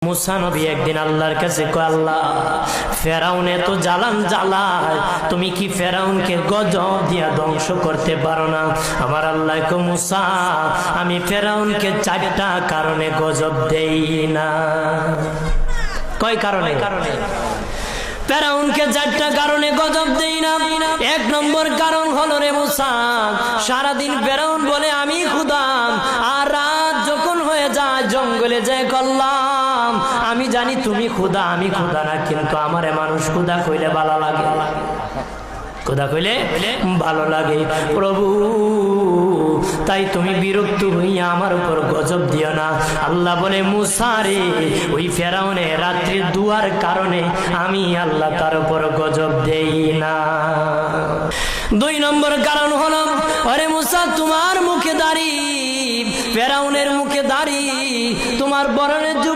মুসা নবী একদিন আল্লাহর কাছে কয়, আল্লাহ ফেরাউনে তো জ্বালান জ্বালায়, তুমি কি ফেরাউনকে গজব দিয়া ধ্বংস করতে পারো না? আমার আল্লাহ কয়, মুসা আমি ফেরাউনকে 4টা কারণে গজব দেই না। কয় কারণে? ফেরাউনকে 4টা কারণে গজব দেই না। 1 নম্বর কারণ হলো, রে মুসা, সারাদিন ফেরাউন বলে আমি খোদা, আর রাত যখন হয়ে যায় জঙ্গলে যায় করলাম আমি জানি তুমি খোদা, আমি খোদা না, কিন্তু আমারে মানুষ খোদা কইলে ভালো লাগে, খোদা কইলে ভালো লাগে। প্রভু তাই তুমি বিরক্ত হইয়া আমার উপর গজব দিও না। আল্লাহ বলে, মুসা রে, ওই ফেরাউনে রাত্রি দুয়ার কারণে আমি আল্লাহ তার উপর গজব দেই না। 2 নম্বর কারণ হলো, আরে মুসা তোমার মুখে দাড়ি, ফেরাউনের মুখে দাড়ি, তোমার বরণের